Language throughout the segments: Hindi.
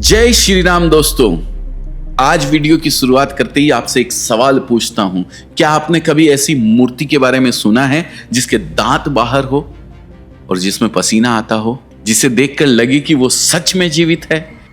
जय श्री राम दोस्तों। आज वीडियो की शुरुआत करते ही आपसे एक सवाल पूछता हूं, क्या आपने कभी ऐसी मूर्ति के बारे में सुना है जिसके दांत बाहर हो और जिसमें पसीना आता हो, जिसे देखकर लगे कि वो सच में जीवित है?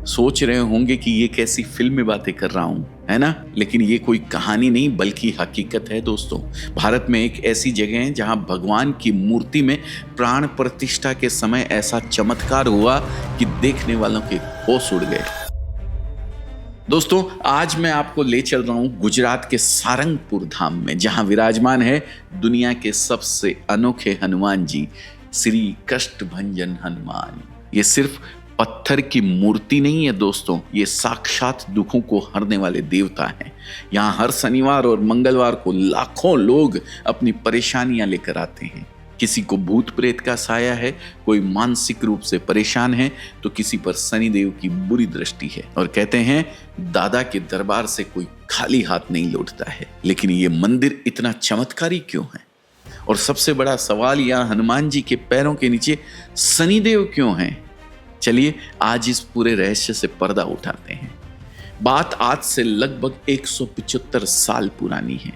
सोच रहे होंगे कि ये कैसी फिल्म में बातें कर रहा हूं, है ना? लेकिन ये कोई कहानी नहीं बल्कि हकीकत है दोस्तों। भारत में एक ऐसी जगह है जहां भगवान की मूर्ति में प्राण प्रतिष्ठा के समय ऐसा चमत्कार हुआ कि देखने वालों के होश उड़ गए। दोस्तों, आज मैं आपको ले चल रहा हूं गुजरात के सारंगपुर धाम में, जहां विराजमान है दुनिया के सबसे अनोखे हनुमान जी, श्री कष्टभंजन हनुमान। ये सिर्फ पत्थर की मूर्ति नहीं है दोस्तों, ये साक्षात दुखों को हरने वाले देवता हैं। यहाँ हर शनिवार और मंगलवार को लाखों लोग अपनी परेशानियां लेकर आते हैं। किसी को भूत प्रेत का साया है, कोई मानसिक रूप से परेशान है, तो किसी पर शनिदेव की बुरी दृष्टि है। और कहते हैं दादा के दरबार से कोई खाली हाथ नहीं लौटता है। लेकिन ये मंदिर इतना चमत्कारी क्यों है? और सबसे बड़ा सवाल, यहाँ हनुमान जी के पैरों के नीचे शनिदेव क्यों हैं? चलिए आज इस पूरे रहस्य से पर्दा उठाते हैं। बात आज से लगभग 175 साल पुरानी है।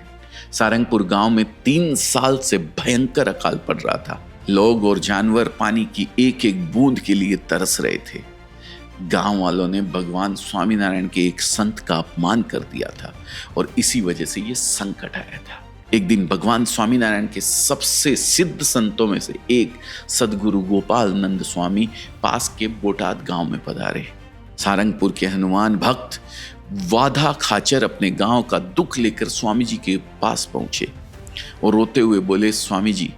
सारंगपुर गांव में 3 साल से भयंकर अकाल पड़ रहा था। लोग और जानवर पानी की एक एक बूंद के लिए तरस रहे थे। गांव वालों ने भगवान स्वामीनारायण के एक संत का अपमान कर दिया था और इसी वजह से ये संकट आया था। एक दिन भगवान स्वामीनारायण के सबसे सिद्ध संतों में से एक सदगुरु गोपाल नंद स्वामी पास के बोटाद गांव में पधारे। सारंगपुर के हनुमान भक्त वाधा खाचर अपने गांव का दुख लेकर स्वामी जी के पास पहुंचे और रोते हुए बोले, स्वामी जी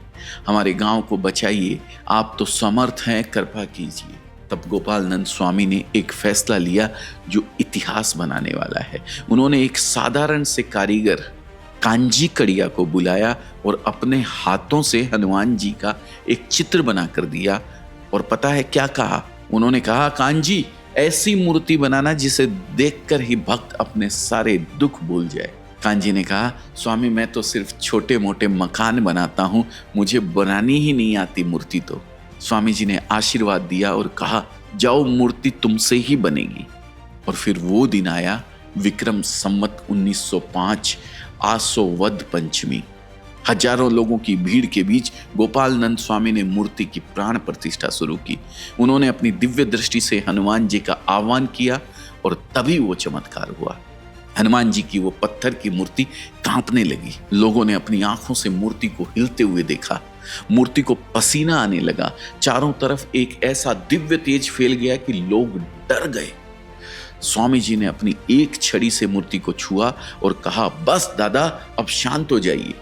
हमारे गांव को बचाइए, आप तो समर्थ हैं, कृपा कीजिए। तब गोपाल नंद स्वामी ने एक फैसला लिया जो इतिहास बनाने वाला है। उन्होंने एक साधारण से कारीगर कांजी कड़िया को बुलाया और अपने हाथों से हनुमान जी का एक चित्र बनाकर दिया। और पता है क्या कहा? उन्होंने कहा, कांजी ऐसी मूर्ति बनाना जिसे देखकर ही भक्त अपने सारे दुख भूल जाए। कांजी ने कहा, स्वामी मैं तो सिर्फ छोटे मोटे मकान बनाता हूँ, मुझे बनानी ही नहीं आती मूर्ति तो। स्वामी जी ने आशीर्वाद दिया और कहा, जाओ मूर्ति तुमसे ही बनेगी। और फिर वो दिन आया, विक्रम संवत 1905, आसो वद पंचमी। हजारों लोगों की भीड़ के बीच गोपाल नंद स्वामी ने मूर्ति की प्राण प्रतिष्ठा शुरू की। उन्होंने अपनी दिव्य दृष्टि से हनुमान जी का आह्वान किया और तभी वो चमत्कार हुआ। हनुमान जी की वो पत्थर की मूर्ति कांपने लगी। लोगों ने अपनी आंखों से मूर्ति को हिलते हुए देखा। मूर्ति को पसीना आने लगा। चारों तरफ एक ऐसा दिव्य तेज फैल गया कि लोग डर गए। स्वामी जी ने अपनी एक छड़ी से मूर्ति को छुआ और कहा, बस दादा अब शांत हो जाइए।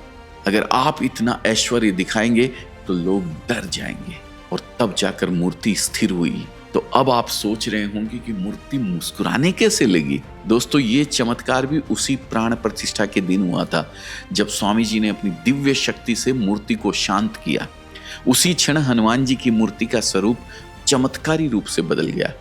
अगर आप इतना ऐश्वर्य दिखाएंगे तो लोग डर जाएंगे। और तब जाकर मूर्ति स्थिर हुई। तो अब आप सोच रहे होंगे कि मूर्ति मुस्कुराने कैसे लगी? दोस्तों, ये चमत्कार भी उसी प्राण प्रतिष्ठा के दिन हुआ था जब स्वामी जी ने अपनी दिव्य शक्ति से मूर्ति को शांत किया। उसी क्षण हनुमान जी की मूर्ति का स्वरूप चमत्कारी रूप से बदल गया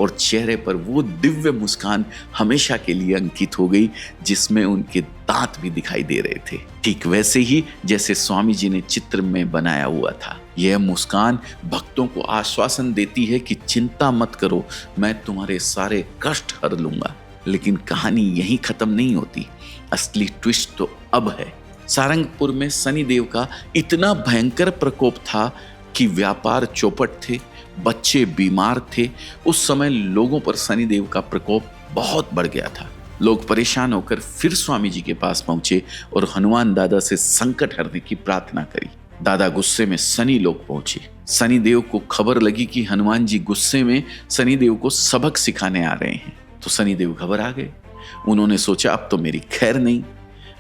और चेहरे पर वो दिव्य मुस्कान हमेशा के लिए अंकित हो गई जिसमें उनके दांत भी दिखाई दे रहे थे, ठीक वैसे ही जैसे स्वामी जी ने चित्र में बनाया हुआ था। यह मुस्कान भक्तों को आश्वासन देती है कि चिंता मत करो, मैं तुम्हारे सारे कष्ट हर लूंगा। लेकिन कहानी यहीं खत्म नहीं होती। असली ट्विस्ट तो अब है। सारंगपुर में शनिदेव का इतना भयंकर प्रकोप था कि व्यापार चौपट थे, बच्चे बीमार थे। उस समय लोगों पर शनिदेव का प्रकोप बहुत बढ़ गया था। लोग परेशान होकर फिर स्वामी जी के पास पहुंचे और हनुमान दादा से संकट हरने की प्रार्थना करी। दादा गुस्से में शनि लोग पहुंचे। शनिदेव को खबर लगी कि हनुमान जी गुस्से में शनिदेव को सबक सिखाने आ रहे हैं, तो शनिदेव घबरा गए। उन्होंने सोचा अब तो मेरी खैर नहीं,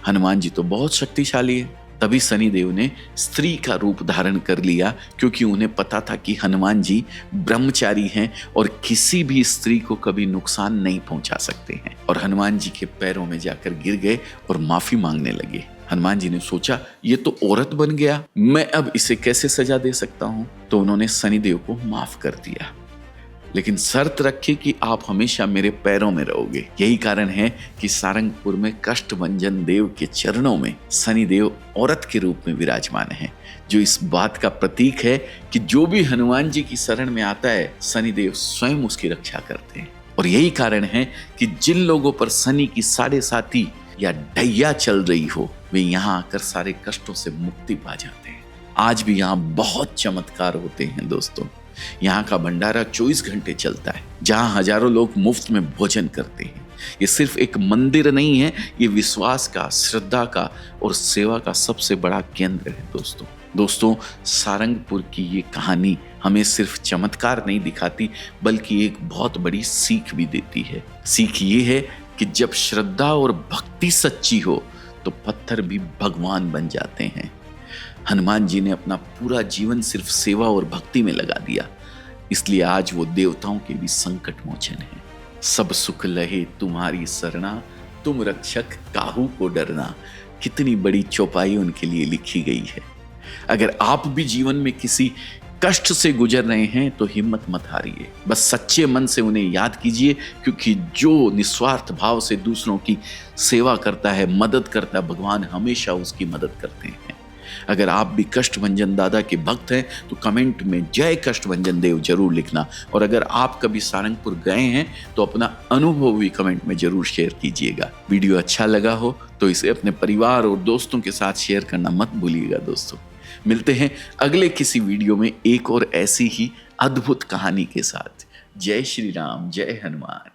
हनुमान जी तो बहुत शक्तिशाली है। तभी शनिदेव ने स्त्री का रूप धारण कर लिया, क्योंकि उन्हें पता था कि हनुमान जी ब्रह्मचारी हैं और किसी भी स्त्री को कभी नुकसान नहीं पहुंचा सकते हैं। और हनुमान जी के पैरों में जाकर गिर गए और माफी मांगने लगे। हनुमान जी ने सोचा, ये तो औरत बन गया, मैं अब इसे कैसे सजा दे सकता हूं? तो उन्होंने शनिदेव को माफ कर दिया। लेकिन शर्त रखे कि आप हमेशा मेरे पैरों में रहोगे। यही कारण है कि सारंगपुर में कष्टभंजन देव के चरणों में शनिदेव औरत के रूप में विराजमान है, जो इस बात का प्रतीक है कि जो भी हनुमान जी की शरण में आता है, शनिदेव स्वयं उसकी रक्षा करते हैं। और यही कारण है कि जिन लोगों पर शनि की साढ़े साती या ढैया चल रही हो, वे यहाँ आकर सारे कष्टों से मुक्ति पा जाते हैं। आज भी यहाँ बहुत चमत्कार होते हैं दोस्तों। यहाँ का भंडारा 24 घंटे चलता है, जहाँ हजारों लोग मुफ्त में भोजन करते हैं। ये सिर्फ एक मंदिर नहीं है, ये विश्वास का, श्रद्धा का और सेवा का सबसे बड़ा केंद्र है दोस्तों। सारंगपुर की ये कहानी हमें सिर्फ चमत्कार नहीं दिखाती, बल्कि एक बहुत बड़ी सीख भी देती है। सीख ये है कि जब श्रद्धा और भक्ति सच्ची हो तो पत्थर भी भगवान बन जाते हैं। हनुमान जी ने अपना पूरा जीवन सिर्फ सेवा और भक्ति में लगा दिया, इसलिए आज वो देवताओं के भी संकट मोचन है। सब सुख लहे तुम्हारी सरना, तुम रक्षक काहू को डरना। कितनी बड़ी चौपाई उनके लिए लिखी गई है। अगर आप भी जीवन में किसी कष्ट से गुजर रहे हैं तो हिम्मत मत हारिए, बस सच्चे मन से उन्हें याद कीजिए, क्योंकि जो निस्वार्थ भाव से दूसरों की सेवा करता है, मदद करता है, भगवान हमेशा उसकी मदद करते हैं। अगर आप भी कष्टभंजन दादा के भक्त हैं तो कमेंट में जय कष्टभंजन देव जरूर लिखना। और अगर आप कभी सारंगपुर गए हैं तो अपना अनुभव भी कमेंट में जरूर शेयर कीजिएगा। वीडियो अच्छा लगा हो तो इसे अपने परिवार और दोस्तों के साथ शेयर करना मत भूलिएगा दोस्तों। मिलते हैं अगले किसी वीडियो में एक और ऐसी ही अद्भुत कहानी के साथ। जय श्री राम, जय हनुमान।